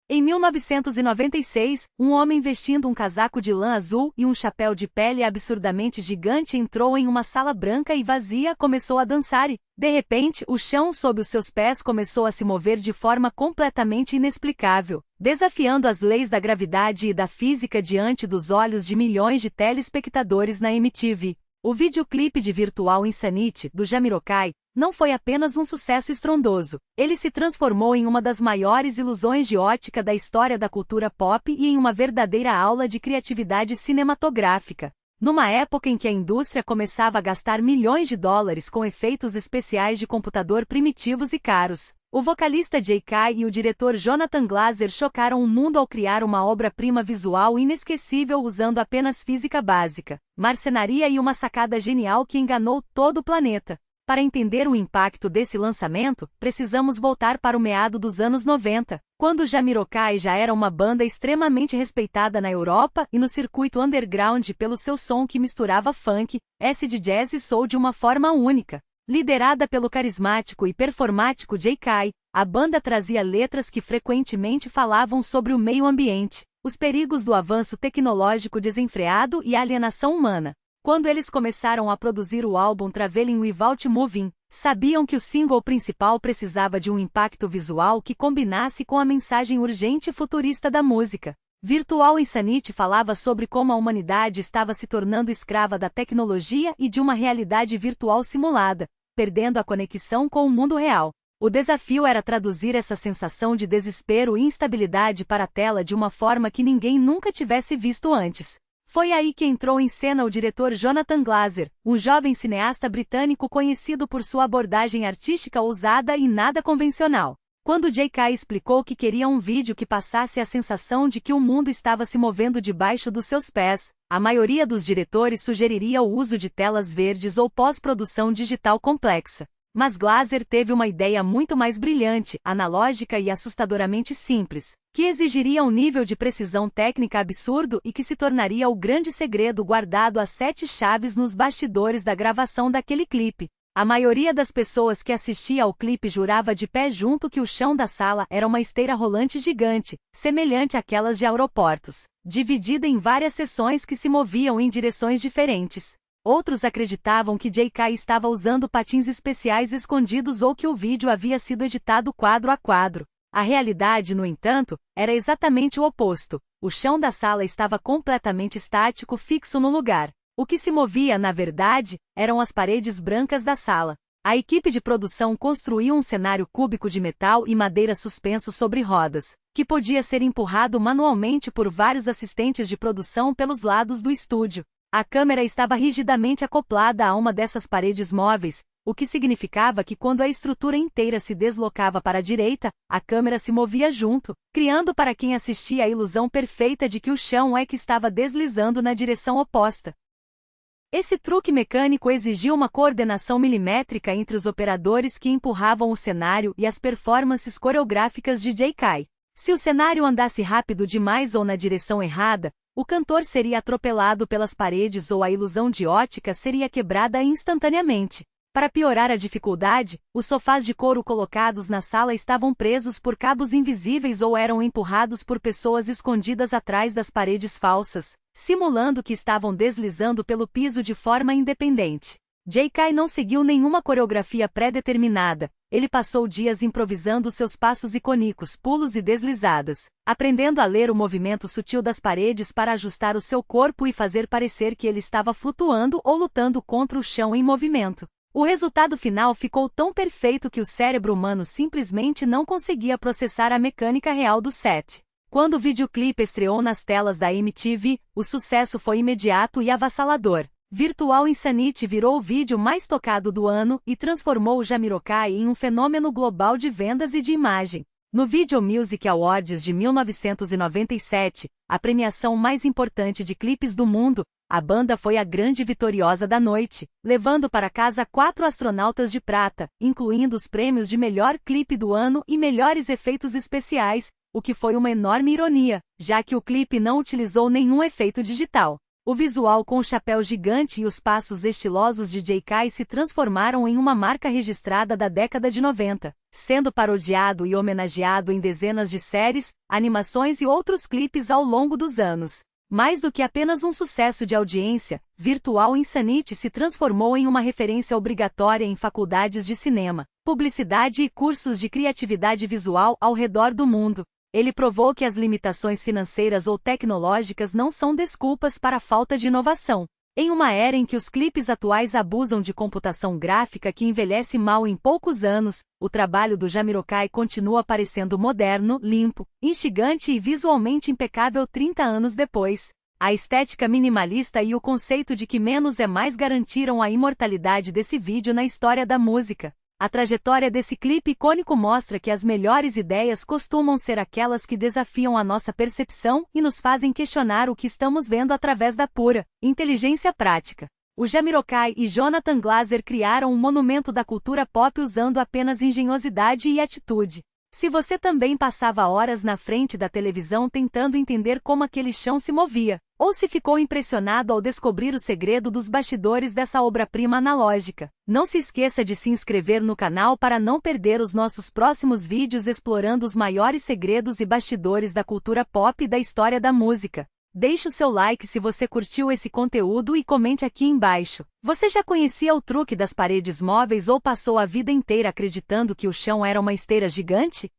Em 1996, um homem vestindo um casaco de lã azul e um chapéu de pele absurdamente gigante entrou em uma sala branca e vazia, começou a dançar e, de repente, o chão sob os seus pés começou a se mover de forma completamente inexplicável, desafiando as leis da gravidade e da física diante dos olhos de milhões de telespectadores na MTV. O videoclipe de Virtual Insanity, do Jamiroquai, não foi apenas um sucesso estrondoso, ele se transformou em uma das maiores ilusões de ótica da história da cultura pop e em uma verdadeira aula de criatividade cinematográfica. Numa época em que a indústria começava a gastar milhões de dólares com efeitos especiais de computador primitivos e caros, o vocalista J.K. e o diretor Jonathan Glazer chocaram o mundo ao criar uma obra-prima visual inesquecível usando apenas física básica, marcenaria e uma sacada genial que enganou todo o planeta. Para entender o impacto desse lançamento, precisamos voltar para o meado dos anos 90, quando Jamiroquai já era uma banda extremamente respeitada na Europa e no circuito underground pelo seu som que misturava funk, acid jazz e soul de uma forma única. Liderada pelo carismático e performático J.K., a banda trazia letras que frequentemente falavam sobre o meio ambiente, os perigos do avanço tecnológico desenfreado e a alienação humana. Quando eles começaram a produzir o álbum Traveling Without Moving, sabiam que o single principal precisava de um impacto visual que combinasse com a mensagem urgente e futurista da música. Virtual Insanity falava sobre como a humanidade estava se tornando escrava da tecnologia e de uma realidade virtual simulada, perdendo a conexão com o mundo real. O desafio era traduzir essa sensação de desespero e instabilidade para a tela de uma forma que ninguém nunca tivesse visto antes. Foi aí que entrou em cena o diretor Jonathan Glazer, um jovem cineasta britânico conhecido por sua abordagem artística ousada e nada convencional. Quando J.K. explicou que queria um vídeo que passasse a sensação de que o mundo estava se movendo debaixo dos seus pés, a maioria dos diretores sugeriria o uso de telas verdes ou pós-produção digital complexa. Mas Glazer teve uma ideia muito mais brilhante, analógica e assustadoramente simples, que exigiria um nível de precisão técnica absurdo e que se tornaria o grande segredo guardado a 7 chaves nos bastidores da gravação daquele clipe. A maioria das pessoas que assistia ao clipe jurava de pé junto que o chão da sala era uma esteira rolante gigante, semelhante àquelas de aeroportos, dividida em várias seções que se moviam em direções diferentes. Outros acreditavam que J.K. estava usando patins especiais escondidos ou que o vídeo havia sido editado quadro a quadro. A realidade, no entanto, era exatamente o oposto. O chão da sala estava completamente estático, fixo no lugar. O que se movia, na verdade, eram as paredes brancas da sala. A equipe de produção construiu um cenário cúbico de metal e madeira suspenso sobre rodas, que podia ser empurrado manualmente por vários assistentes de produção pelos lados do estúdio. A câmera estava rigidamente acoplada a uma dessas paredes móveis, o que significava que quando a estrutura inteira se deslocava para a direita, a câmera se movia junto, criando para quem assistia a ilusão perfeita de que o chão é que estava deslizando na direção oposta. Esse truque mecânico exigiu uma coordenação milimétrica entre os operadores que empurravam o cenário e as performances coreográficas de J.K. Se o cenário andasse rápido demais ou na direção errada, o cantor seria atropelado pelas paredes ou a ilusão de ótica seria quebrada instantaneamente. Para piorar a dificuldade, os sofás de couro colocados na sala estavam presos por cabos invisíveis ou eram empurrados por pessoas escondidas atrás das paredes falsas, simulando que estavam deslizando pelo piso de forma independente. J.K. não seguiu nenhuma coreografia pré-determinada, ele passou dias improvisando seus passos icônicos, pulos e deslizadas, aprendendo a ler o movimento sutil das paredes para ajustar o seu corpo e fazer parecer que ele estava flutuando ou lutando contra o chão em movimento. O resultado final ficou tão perfeito que o cérebro humano simplesmente não conseguia processar a mecânica real do set. Quando o videoclipe estreou nas telas da MTV, o sucesso foi imediato e avassalador. Virtual Insanity virou o vídeo mais tocado do ano e transformou o Jamiroquai em um fenômeno global de vendas e de imagem. No Video Music Awards de 1997, a premiação mais importante de clipes do mundo, a banda foi a grande vitoriosa da noite, levando para casa 4 astronautas de prata, incluindo os prêmios de melhor clipe do ano e melhores efeitos especiais, o que foi uma enorme ironia, já que o clipe não utilizou nenhum efeito digital. O visual com o chapéu gigante e os passos estilosos de J.K. se transformaram em uma marca registrada da década de 90, sendo parodiado e homenageado em dezenas de séries, animações e outros clipes ao longo dos anos. Mais do que apenas um sucesso de audiência, Virtual Insanity se transformou em uma referência obrigatória em faculdades de cinema, publicidade e cursos de criatividade visual ao redor do mundo. Ele provou que as limitações financeiras ou tecnológicas não são desculpas para a falta de inovação. Em uma era em que os clipes atuais abusam de computação gráfica que envelhece mal em poucos anos, o trabalho do Jamiroquai continua parecendo moderno, limpo, instigante e visualmente impecável 30 anos depois. A estética minimalista e o conceito de que menos é mais garantiram a imortalidade desse vídeo na história da música. A trajetória desse clipe icônico mostra que as melhores ideias costumam ser aquelas que desafiam a nossa percepção e nos fazem questionar o que estamos vendo através da pura inteligência prática. O Jamiroquai e Jonathan Glazer criaram um monumento da cultura pop usando apenas engenhosidade e atitude. Se você também passava horas na frente da televisão tentando entender como aquele chão se movia, ou se ficou impressionado ao descobrir o segredo dos bastidores dessa obra-prima analógica, não se esqueça de se inscrever no canal para não perder os nossos próximos vídeos explorando os maiores segredos e bastidores da cultura pop e da história da música. Deixe o seu like se você curtiu esse conteúdo e comente aqui embaixo. Você já conhecia o truque das paredes móveis ou passou a vida inteira acreditando que o chão era uma esteira gigante?